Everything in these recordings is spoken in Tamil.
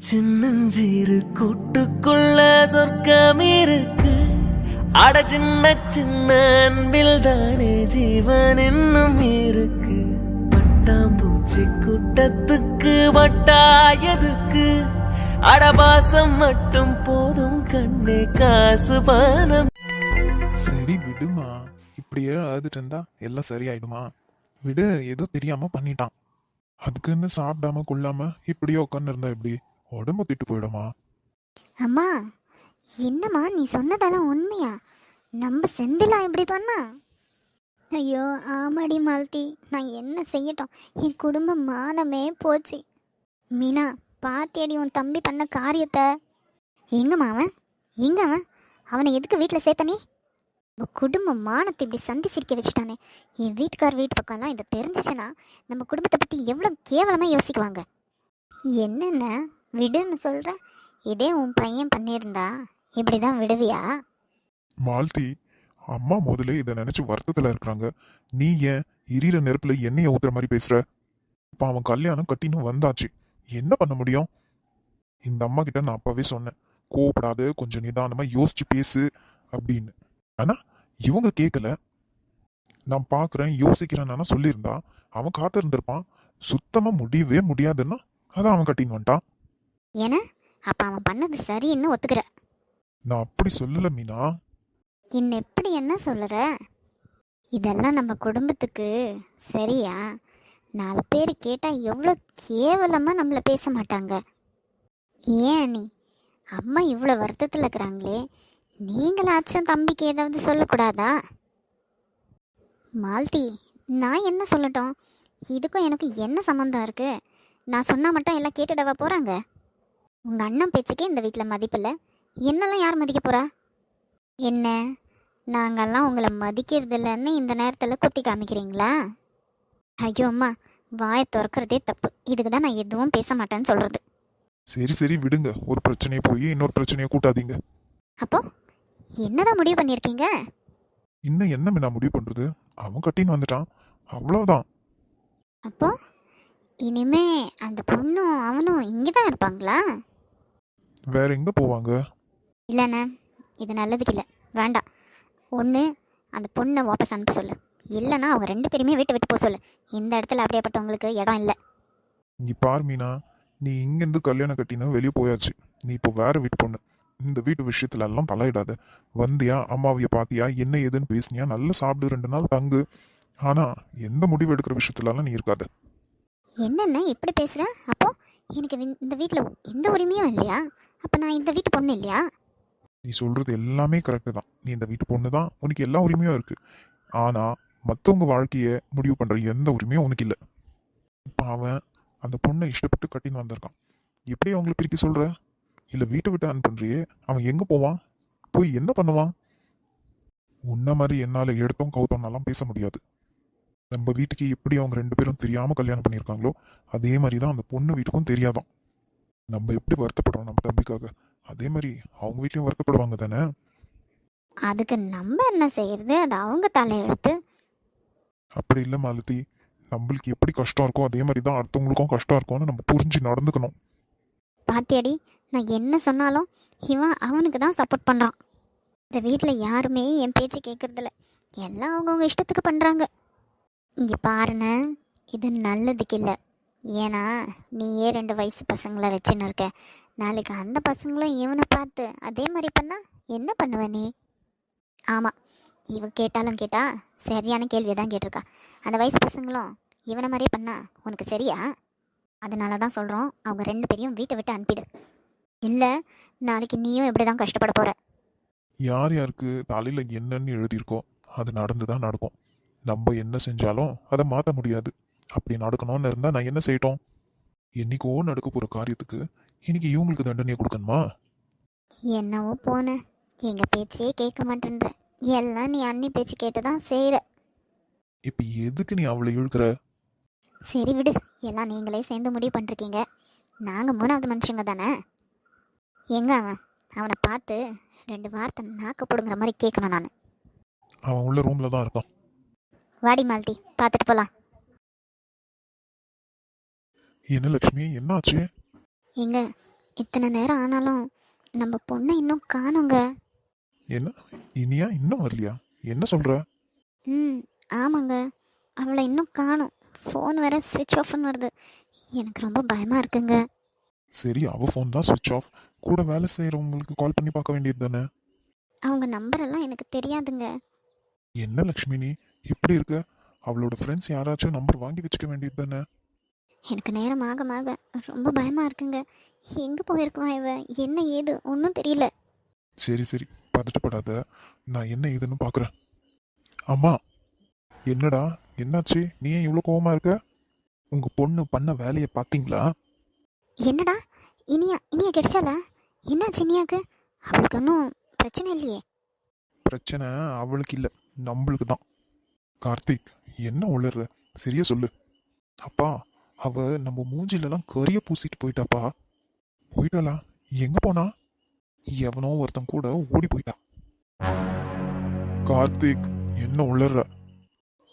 சின்னஞ்சிறு கூட்டுக்குள்ள சொர்க்கம் இருக்கு. அட சின்ன சின்ன அன்பில் தானே ஜீவன் இன்னும் இருக்கு. பட்டாம்பூச்சி கூட்டத்துக்கு வட்டாயதுக்கு அடபாசம் மட்டும் போதும் கண்ணே காசு பணம். சரி விடுமா, இப்படியே அழுதுட்டு இருந்தா எல்லாம் சரியாயிடுமா? விடு, ஏதோ தெரியாம பண்ணிட்டான். அதுக்குன்னு சாப்பிடாம கொள்ளாம இப்படியே உட்காந்து இருந்தா எப்படி? உடம்பு கெட்டு போயிடுமா? அம்மா, என்னம்மா நீ சொன்னதெல்லாம் உண்மையா? நம்ம செந்திலா இப்படி பண்ணா? ஐயோ ஆமாடி மாலதி, நான் என்ன செய்யட்டும்? என் குடும்ப மானமே போச்சு. மீனா, பாத்தியடி உன் தம்பி பண்ண காரியத்தை. எங்கம்மா அவன்? எங்க அவன்? அவனை எதுக்கு வீட்டில் சேர்த்த நீ? உங்கள் குடும்ப மானத்தை இப்படி சந்தி சிரிக்க வச்சுட்டானே. என் வீட்டுக்கார் வீட்டு பக்கம்லாம் இதை தெரிஞ்சிச்சுன்னா நம்ம குடும்பத்தை பற்றி எவ்வளோ கேவலமாக யோசிக்குவாங்க. என்னென்ன விடுன்னு சொல்கிற? இதே உன் பையன் பண்ணியிருந்தா இப்படி தான் விடுவியா? மால்தி, அம்மா முதல்ல இதை நினைச்சு வருத்தத்துல இருக்கிறாங்க. நீ ஏன் எரியிற நெருப்புல எண்ணெய ஊத்துற மாதிரி பேசுற? இப்ப அவன் கல்யாணம் கட்டின்னு வந்தாச்சு, என்ன பண்ண முடியும்? இந்த அம்மா கிட்ட நான் அப்பவே சொன்னேன், கோவப்படாத, கொஞ்சம் நிதானமா யோசிச்சு பேசு அப்படின்னு. ஆனா இவங்க கேட்கல. நான் பாக்குறேன் யோசிக்கிறேன்னா சொல்லியிருந்தா அவன் காத்திருந்திருப்பான். சுத்தமா முடியவே முடியாதுன்னா அதான் அவன் கட்டின்னு வந்துட்டான். ஏன்னா அப்ப அவன் பண்ணது சரின்னு ஒத்துக்கிற? நான் அப்படி சொல்லல மீனா. இன்னும் எப்படி என்ன சொல்லுற? இதெல்லாம் நம்ம குடும்பத்துக்கு சரியா? 4 பேர் கேட்டா எவ்வளோ கேவலமா நம்மள பேச மாட்டாங்க. ஏன் நீ அம்மா இவ்வளோ வருத்தத்தில் இருக்கிறாங்களே, நீங்களாச்சும் தம்பிக்கு ஏதாவது சொல்லக்கூடாதா? மால்தி, நான் என்ன சொல்லட்டும்? இதுக்கும் எனக்கு என்ன சம்மந்தம் இருக்கு? நான் சொன்னால் மட்டும் எல்லாம் கேட்டுடவா போகிறாங்க? உங்கள் அண்ணன் பேச்சுக்கே இந்த வீட்டில் மதிப்பில்லை, என்னெல்லாம் யார் மதிக்க போகிறா? என்ன, நாங்கள்லாம் உங்களை மதிக்கிறது இல்லைன்னு இந்த நேரத்தில் குத்தி காமிக்கிறீங்களா? ஐயோ அம்மா, வாயை திறக்கிறதே தப்பு. இதுக்கு தான் நான் எதுவும் பேச மாட்டேன்னு சொல்கிறது. சரி சரி விடுங்க, ஒரு பிரச்சனையை போய் இன்னொரு பிரச்சனையை கூட்டாதீங்க. அப்போ என்னதான் முடிவு பண்ணியிருக்கீங்க? இன்னும் என்ன மீனா முடிவு பண்றது? அவன் கட்டின்னு வந்துட்டான், அவ்வளவுதான். அப்போ இனிமே அந்த பொண்ணும் அவனும் இங்கே தான் இருப்பாங்களா? வேற எங்க போவாங்க? இல்லைண்ணே, இது நல்லதுக்கு இல்லை, வேண்டாம். ஒன்று அந்த பொண்ணை வாபஸ் அனுப்ப சொல்லு, இல்லைன்னா அவங்க 2 பேருமே வீட்டை விட்டு போக சொல்லு. இந்த இடத்துல அப்படியேப்பட்டவங்களுக்கு இடம் இல்லை. நீ பார் மீனா, நீ இங்கிருந்து கல்யாணம் கட்டினா வெளியே போயாச்சு. நீ இப்போ வேற வீட்டு பொண்ணு. இந்த வீட்டு விஷயத்துல எல்லாம் தலையிடாத. வந்தியா, அம்மாவைய பாத்தியா, என்ன ஏதுன்னு பேசினியா, நல்லா சாப்பிடு, 2 நாள் தங்கு. ஆனா எந்த முடிவு எடுக்கிற விஷயத்துல எல்லாம் நீ இருக்காத. என்னென்ன இப்படி பேசுகிற? அப்போ எனக்கு இந்த வீட்டில் எந்த உரிமையும் இல்லையா? அப்போ நான் இந்த வீட்டு பொண்ணு இல்லையா? நீ சொல்றது எல்லாமே கரெக்டு தான். நீ இந்த வீட்டு பொண்ணு தான், உனக்கு எல்லா உரிமையும் இருக்கு. ஆனா மற்றவங்க வாழ்க்கைய முடிவு பண்ற எந்த உரிமையும் உனக்கு இல்லை. இப்போ அவன் அந்த பொண்ணை இஷ்டப்பட்டு கட்டின்னு வந்திருக்கான். எப்படி அவங்களை பிரிக்க சொல்ற? இல்லை வீட்டை விட்டு அனுப்புன்றியே, அவன் எங்கே போவான்? போய் என்ன பண்ணுவான்? உன்ன மாதிரி என்னால் எடுத்தோம் கவுத்தோம்னாலாம் பேச முடியாது. நம்ம வீட்டுக்கு எப்படி அவங்க 2 பேரும் தெரியாமல் கல்யாணம் பண்ணியிருக்காங்களோ அதே மாதிரி தான் அந்த பொண்ணு வீட்டுக்கும் தெரியாதான். நம்ம எப்படி வருத்தப்படுறோம் நம்ம தம்பிக்காக, அதே மாதிரி அவங்க வீட்லையும் வருத்தப்படுவாங்க தானே. அதுக்கு நம்ம என்ன செய்யறது? அது அவங்க தலையெழுத்து. அப்படி இல்லை மாலதி, நம்மளுக்கு எப்படி கஷ்டம் இருக்கோ அதே மாதிரி தான் அடுத்தவங்களுக்கும் கஷ்டம் இருக்கும்னு நம்ம புரிஞ்சு நடந்துக்கணும். பாத்தியாடி, நான் என்ன சொன்னாலும் இவன் அவனுக்கு தான் சப்போர்ட் பண்ணுறான். இந்த வீட்டில் யாருமே என் பேச்சு கேட்குறதில்ல, எல்லாம் அவங்கவுங்க இஷ்டத்துக்கு பண்ணுறாங்க. இங்கே பாருண்ண, இது நல்லதுக்கு இல்லை. ஏன்னா நீயே 2 வயசு பசங்களை வச்சுன்னு இருக்க. நாளைக்கு அந்த பசங்களும் இவனை பார்த்து அதே மாதிரி பண்ணா என்ன பண்ணுவ நீ? ஆமாம், இவன் கேட்டாலும் கேட்டா சரியான கேள்வியை தான் கேட்டிருக்கா. அந்த வயசு பசங்களும் இவனை மாதிரியே பண்ணா உனக்கு சரியா? அதனால தான் சொல்கிறோம், அவங்க 2 பேரையும் வீட்டை விட்டு அனுப்பிடு. இல்லை, நாளைக்கு நீயும் இப்படி தான் கஷ்டப்பட போகிற. யார் யாருக்கு தலையில் என்னன்னு எழுதியிருக்கோ அது நடந்து தான் நடக்கும். நம்ம என்ன செஞ்சாலும் அதை மாற்ற முடியாது. அப்படி நடக்கணும்னு இருந்தால் நான் என்ன செய்யட்டும்? என்னைக்கோ நடக்க போகிற காரியத்துக்கு இன்னைக்கு இவங்களுக்கு தண்டனையை கொடுக்கணுமா? என்னவோ போனேன், எங்கள் பேச்சே கேட்க மாட்டேன்ற. எல்லாம் நீ அண்ணி பேச்சு கேட்டு தான் செய்கிற. இப்போ எதுக்கு நீ அவளை இழுக்கிற? சரி விடு, எல்லாம் நீங்களே சேர்ந்து முடிவு பண்ணிருக்கீங்க. நாங்கள் 3வது மனுஷங்க தானே. எங்க அவனை பார்த்து 2 வார்த்தை நாக்கு போடுங்கிற மாதிரி கேட்கணும் நான். அவன் உள்ள ரூம்ல தான் இருக்கான். வாடி மாலதி, பார்த்துட்டு போகலாம். என்ன லட்சுமி, என்னாச்சு? எங்க இத்தனை நேரம் ஆனாலும் நம்ம பொண்ணை இன்னும் காணோங்க. என்ன இனியா இன்னும் வரலையா? என்ன சொல்ற? ம் ஆமாங்க, அவளை இன்னும் காணோம். ஃபோன் வேற ஸ்விட்ச் ஆஃப்னு வருது. எனக்கு ரொம்ப பயமாக இருக்குங்க. சரி, அவ ஃபோன் தான் சுவிட்ச் ஆஃப். கூட வேலை செய்யறவங்களுக்கு கால் பண்ணி பார்க்க வேண்டியது தானே? அவங்க நம்பரெல்லாம் எனக்கு தெரியாதுங்க. என்ன லக்ஷ்மி நீ இப்படி இருக்க? அவளோட ஃப்ரெண்ட்ஸ் யாராச்சும் நம்பர் வாங்கி வச்சுக்க வேண்டியது தானே? எனக்கு நேரம் ஆக ரொம்ப பயமாக இருக்குங்க. எங்கே போயிருக்குவா இவ? என்ன ஏது ஒன்றும் தெரியல. சரி சரி, பதட்டப்படாத. நான் என்ன ஏதுன்னு பார்க்குறேன். அம்மா, என்னடா என்னாச்சு? நீ ஏன் இவ்வளோ கோவமா இருக்க? உங்க பொண்ணு பண்ண வேலையை பார்த்தீங்களா? என்னடா, இனியா இனியா கிடைச்சால? என்னாச்சு இனியாக்கு? அவளுக்கு ஒன்றும் பிரச்சனை இல்லையே? பிரச்சனை அவளுக்கு இல்லை, நம்மளுக்கு தான். கார்த்திக், என்ன உளர்ற? சரியா சொல்லு. அப்பா, அவ நம்ம மூஞ்சிலலாம் கரிய பூசிட்டு போயிட்டாப்பா. போயிட்டாளா? எங்க போனா? எவனோ ஒருத்தன் கூட ஓடி போயிட்டா. கார்த்திக், என்ன உளர்ற?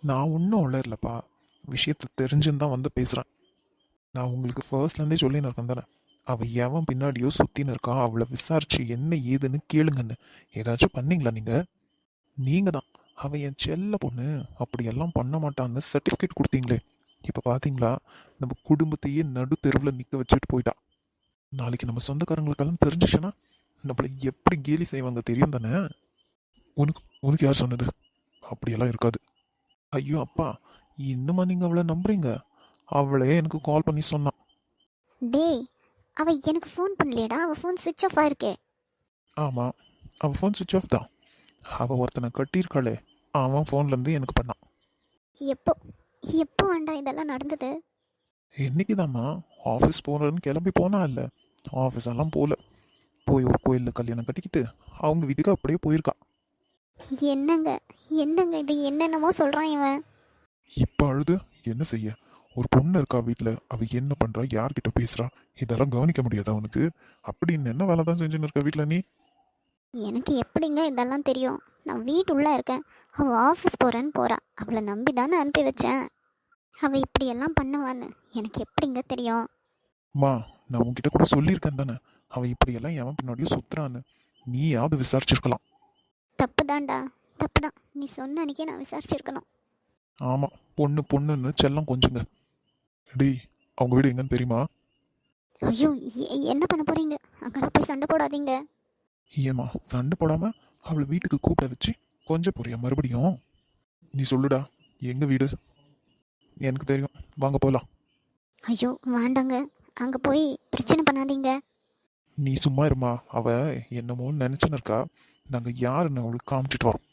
நான் ஒன்றும் உளரலப்பா. விஷயத்தை தெரிஞ்சுன்னு தான் வந்து பேசுறேன். நான் உங்களுக்கு ஃபர்ஸ்ட்லேருந்தே சொல்லின்னு இருக்கேன் தானே, அவள் எவன் பின்னாடியோ சுற்றின்னு இருக்கா, அவளை விசாரிச்சு என்ன ஏதுன்னு கேளுங்கன்னு. ஏதாச்சும் பண்ணீங்களா நீங்கள் தான் அவள் என் செல்ல பொண்ணு, அப்படியெல்லாம் பண்ண மாட்டான்னு சர்டிஃபிகேட் கொடுத்தீங்களே. இப்போ பார்த்தீங்களா, நம்ம குடும்பத்தையே நடு தெருவில் நிற்க வச்சுட்டு போயிட்டா. நாளைக்கு நம்ம சொந்தக்காரங்களுக்கெல்லாம் தெரிஞ்சிச்சுன்னா நம்மளை எப்படி கேலி செய்வாங்க தெரியும் தானே? உனக்கு உனக்கு யார் சொன்னது? அப்படியெல்லாம் இருக்காது. ஐயோ அப்பா, இன்னுமா நீங்கள் அவளை நம்புறீங்க? அவளே எனக்கு கால் பண்ணி சொன்னான். டேய், அவ எனக்கு ஃபோன் பண்ணலையடா. அவ ஃபோன் ஸ்விட்ச் ஆஃப் ஆயிருக்கு. ஆமாம், அவள் ஃபோன் சுவிட்ச் ஆஃப் தான். அவள் ஒருத்தனை கட்டியிருக்காளே, அவன் ஃபோன்லேருந்து எனக்கு பண்ணான். எப்போ எப்போ வேண்டா இதெல்லாம் நடந்தது? இன்னைக்கு தாம்மா ஆஃபீஸ் போகிறேன்னு கிளம்பி போனா இல்லை. ஆஃபீஸ் எல்லாம் போகல, போய் ஒரு கோயிலில் கல்யாணம் கட்டிக்கிட்டு அவங்க வீட்டுக்கு அப்படியே போயிருக்கா. என்னங்க என்னங்க இது என்னென்னமோ சொல்கிறான் இவன். இப்போ அழுது என்ன செய்ய? ஒரு பொண்ணு இருக்கா வீட்டில், அவள் என்ன பண்ணுறா, யார்கிட்ட பேசுகிறா, இதெல்லாம் கவனிக்க முடியாதா உனக்கு? அப்படின்னு என்ன வேலை தான் செஞ்சுன்னு இருக்க வீட்டில் நீ? எனக்கு எப்படிங்க இதெல்லாம் தெரியும்? நான் வீட்டுள்ளே இருக்கேன். அவள் ஆஃபீஸ் போகிறேன்னு போகிறா. அவளை நம்பி தானே அனுப்பி வச்சேன். அவள் இப்படியெல்லாம் பண்ணுவான்னு எனக்கு எப்படிங்க தெரியும்? மா, நான் உன்கிட்ட கூட சொல்லியிருக்கேன் தானே, அவள் இப்படியெல்லாம் எவன் பின்னாடியும் சுற்றுறான்னு. நீயாவது விசாரிச்சிருக்கலாம். தப்பு தான்டா, தப்பு தான். நீ சொன்ன அன்னைக்கே நான் விசாரிச்சிருக்கணும். ஆமாம், பொண்ணு பொண்ணுன்னு செல்லம் கொஞ்சுங்க. டேய், அவங்க வீடு எங்கன்னு தெரியுமா? ஐயோ, என்ன பண்ண போகிறீங்க? அங்கெல்லாம் போய் சண்டை போடாதீங்க. ஏமா சண்டை போடாம அவளை வீட்டுக்கு கூப்பிட வச்சு கொஞ்சம் போறியா மறுபடியும்? நீ சொல்லுடா, எங்க வீடு? எனக்கு தெரியும், வாங்க போலாம். ஐயோ வேண்டாங்க, அங்கே போய் பிரச்சனை பண்ணாதீங்க. நீ சும்மா இருமா, அவ என்னமோ நினைச்சுன்னு இருக்கா. நாங்க யாருன்னு அவளுக்கு காமிச்சிட்டு வரோம்.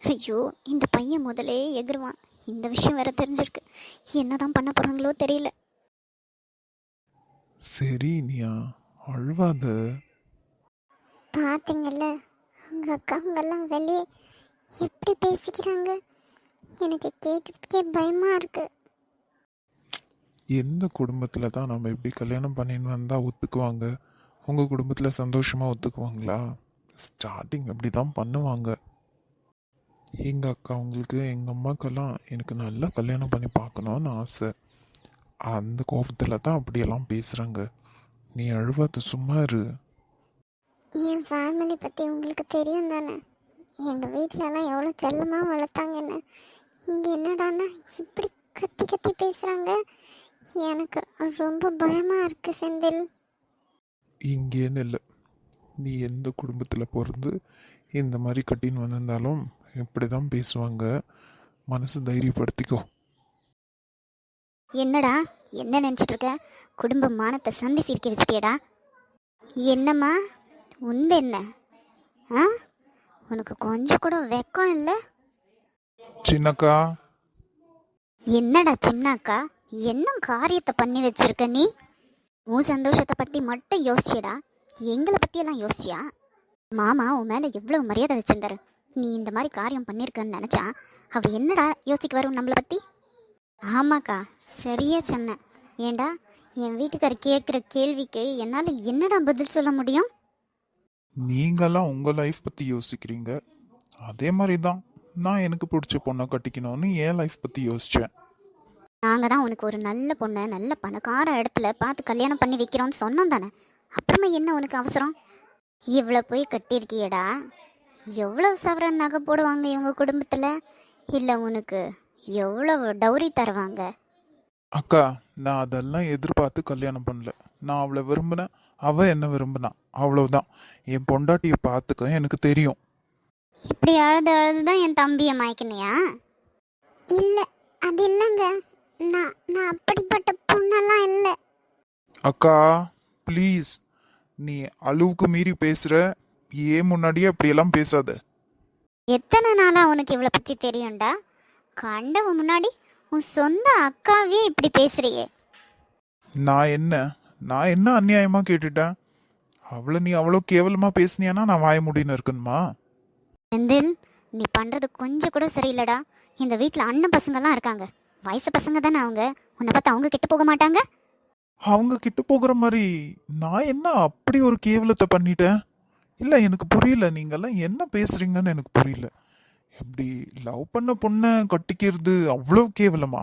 ஐயோ, இந்த பையன் முதலே எகிருவான். இந்த விஷயம் வேற தெரிஞ்சிருக்கு. என்னதான் பண்ண போகிறாங்களோ தெரியல. சரி நீயா, அழுவாத. பார்த்தீங்கல்ல, உங்கள் அக்காங்கெல்லாம் வெளியே எப்படி பேசிக்கிறாங்க. எனக்கு கேட்குறதுக்கே பயமாக இருக்கு. எந்த குடும்பத்தில் தான் நம்ம இப்படி கல்யாணம் பண்ணின்னு வந்தால் ஒத்துக்குவாங்க? உங்கள் குடும்பத்தில் சந்தோஷமாக ஒத்துக்குவாங்களா? ஸ்டார்டிங் அப்படி தான் பண்ணுவாங்க. எங்கள் அக்கா அவங்களுக்கு, எங்கள் அம்மாக்கெல்லாம் எனக்கு நல்லா கல்யாணம் பண்ணி பார்க்கணுன்னு ஆசை. அந்த கோபத்தில் தான் அப்படியெல்லாம் பேசுகிறாங்க. நீ அழுவாத, சும்மா இரு. என் ஃபேமிலி பற்றி உங்களுக்கு தெரியும் தானே? எங்கள் வீட்டிலலாம் எவ்வளோ செல்லமாக வளர்த்தாங்கன்னு. இங்கே என்னடான்னா இப்படி கத்தி கத்தி பேசுகிறாங்க. எனக்கு ரொம்ப பயமாக இருக்குது செந்தில். இங்கேன்னு இல்லை, நீ எந்த குடும்பத்தில் பிறந்து இந்த மாதிரி கட்டின்னு வந்திருந்தாலும் இப்படி தான் பேசுவாங்க. மனசு தைரியப்படுத்திக்கோ. என்னடா என்ன நினச்சிட்டு இருக்க? குடும்ப மானத்தை சந்தி சிரிக்க வச்சுட்டியடா. என்னம்மா உண்டு என்ன? ஆ, உனக்கு கொஞ்சம் கூட வெக்கம் இல்லை? சின்னக்கா, என்னடா சின்னாக்கா, என்ன காரியத்தை பண்ணி வச்சிருக்க நீ? உன் சந்தோஷத்தை பற்றி மட்டும் யோசிச்சியடா, எங்களை பற்றியெல்லாம் யோசிச்சியா? மாமா உன் மேலே எவ்வளோ மரியாதை வச்சிருந்தாரு. நீ இந்த மாதிரி காரியம் பண்ணியிருக்கன்னு நினச்சா அவர் என்னடா யோசிக்க வரும் நம்மளை பற்றி? ஆமாக்கா, சரியா சொன்னேன். ஏண்டா, என் வீட்டுக்காரர் கேட்குற கேள்விக்கு என்னால் என்னடா பதில் சொல்ல முடியும்? நீங்களாம் உங்கள் லைஃப் பற்றி யோசிக்கிறீங்க, அதே மாதிரி தான் நான் எனக்கு பிடிச்ச பொண்ணை கட்டிக்கணும்னு என் லைஃப் பற்றி யோசித்தேன். நாங்கள் தான் உனக்கு ஒரு நல்ல பொண்ணை நல்ல பணக்கார இடத்துல பார்த்து கல்யாணம் பண்ணி வைக்கிறோம்னு சொன்னோம் தானே. அப்புறமா என்ன உனக்கு அவசரம்? இவ்வளோ போய் கட்டியிருக்கியடா. எவ்வளோ சவரன் நகை போடுவாங்க இவங்க குடும்பத்தில்? இல்லை உனக்கு எவ்வளோ டௌரி தருவாங்க? அக்கா, நான் அதெல்லாம் எதிர்பார்த்து கல்யாணம் பண்ணல. நான் அவளை விரும்பினேன், அவ என்ன விரும்பினா, அவ்வளவுதான். என் பொண்டாட்டியை பார்த்துக்க எனக்கு தெரியும். இப்படி அழுது அழுது தான் என் தம்பியை மயக்கினியா? இல்லை, அது இல்லைங்க. நான் அப்படிப்பட்ட பொண்ணெல்லாம் இல்லை. அக்கா ப்ளீஸ், நீ அளவுக்கு மீறி பேசுற. ஏன் முன்னாடியே அப்படியெல்லாம் பேசாத. எத்தனை நாளாக உனக்கு இவளை பற்றி தெரியும்டா? கண்டவன் முன்னாடி உன் சொந்த அக்காவே இப்படி பேசுறியே. நான் என்ன அநியாயமா கேட்டுட்டேன்? அவளை நீ அவ்வளோ கேவலமா பேசுனியானா நான் வாய முடின்னு இருக்கணுமா? செந்தில், நீ பண்ணுறது கொஞ்சம் கூட சரியில்லடா. இந்த வீட்டில் அண்ணன் பசங்கள்லாம் இருக்காங்க. வயசு பசங்க தானே அவங்க. உன்னை பார்த்து அவங்க கிட்ட போக மாட்டாங்க? அவங்க கிட்ட போகிற மாதிரி நான் என்ன அப்படி ஒரு கேவலத்தை பண்ணிட்டேன்? இல்லை, எனக்கு புரியல. நீங்கெல்லாம் என்ன பேசுறீங்கன்னு எனக்கு புரியல. எப்படி லவ் பண்ண பொண்ணை கட்டிக்கிறது அவ்வளோ கேவலமா?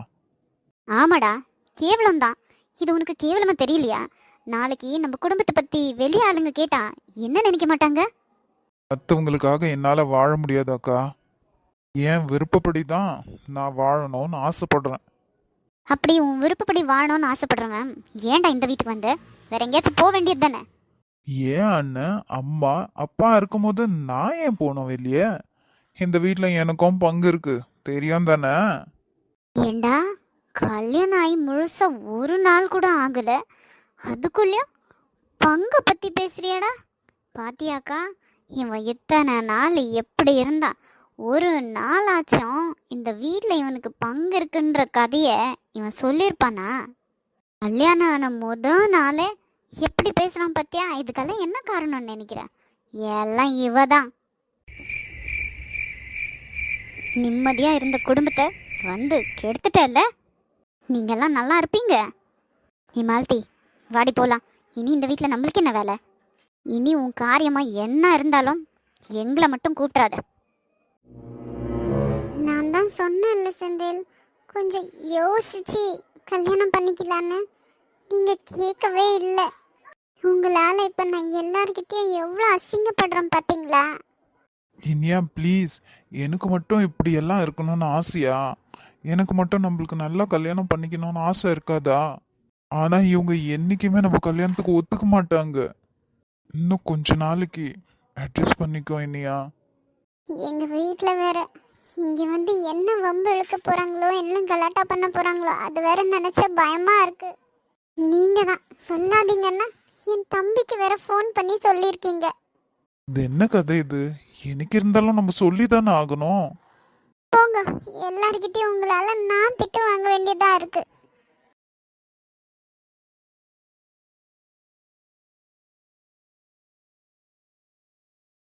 ஆமாடா, கேவலம்தான். இது உனக்கு கேவலமா தெரியலையா? நாளைக்கு நம்ம குடும்பத்தை பற்றி வெளியே ஆளுங்க கேட்டா என்ன நினைக்க மாட்டாங்க? மற்றவங்களுக்காக என்னால் வாழ முடியாதாக்கா. என் விருப்பப்படி தான் நான் வாழணும்னு ஆசைப்படுறேன். அப்படி உன் விருப்பப்படி வாழணும்னு ஆசைப்படுறவன் ஏன்டா இந்த வீட்டுக்கு வந்த? வேற எங்கேயாச்சும் போக வேண்டியது தானே? ஏன் அண்ணன் அம்மா அப்பா இருக்கும்போது நான் ஏன் போனோம் வெளியே? இந்த வீட்டில் எனக்கும் பங்கு இருக்கு, தெரியும் தானே? ஏண்டா, கல்யாணம் ஆகி முழுசா ஒரு நாள் கூட ஆகல, அதுக்குள்ளேயும் பங்கை பத்தி பேசுறியாடா? பாத்தியாக்கா, இவன் இத்தனை நாள் எப்படி இருந்தான்? ஒரு நாளாச்சும் இந்த வீட்டில் இவனுக்கு பங்கு இருக்குன்ற கதையை இவன் சொல்லியிருப்பானா? கல்யாணம் ஆன நாளே எப்படி பேசுறான் பாத்தியா? இதுக்கெல்லாம் என்ன காரணம்னு நினைக்கிறேன்? எல்லாம் இவ தான். நிம்மதியா இருந்த குடும்பத்தை வந்து கெடுத்துட்டல்ல. நீங்கெல்லாம் நல்லா இருப்பீங்க. நீ மால்தி, வாடி போலாம். இனி இந்த வீட்டில் நம்மளுக்கு என்ன வேலை? இனி உன் காரியமா என்ன இருந்தாலும் எங்களை மட்டும் கூப்பிட்றாத. நான் தான் சொன்னேன்ல செந்தில், கொஞ்சம் யோசிச்சு கல்யாணம் பண்ணிக்கலான்னு. நீங்க கேட்கவே இல்லை. உங்களால இப்ப நான் எல்லார்கிட்டயும் எவ்வளோ அசிங்கப்படுறேன் பாத்தீங்களா? இனியா ப்ளீஸ், எனக்கு மட்டும் இப்படி எல்லாம் இருக்கணும்னு ஆசையா? எனக்கு மட்டும் நம்மளுக்கு நல்லா கல்யாணம் பண்ணிக்கணும்னு ஆசை இருக்காதா? ஆனா இவங்க என்னைக்குமே நம்ம கல்யாணத்துக்கு ஒத்துக்க மாட்டாங்க. இன்னும் கொஞ்ச நாளைக்கு அட்ஜஸ்ட் பண்ணிக்கோ இனியா. எங்க வீட்ல வேற இங்க வந்து என்ன வம்பு இழுக்க போறாங்களோ, என்ன கலாட்டா பண்ண போறாங்களோ, அது வேற நினைச்சா பயமா இருக்கு. நீங்க தான் சொல்லாதீங்கன்னா என் தம்பிக்கு வேற ஃபோன் பண்ணி சொல்லியிருக்கீங்க. இது என்ன கதை இது? எனக்கு இருந்தாலும் நம்ம சொல்லிதானே ஆகணும். போங்க, எல்லார்கிட்டயும் உங்களால நான் திட்டு வாங்க வேண்டியதா இருக்கு.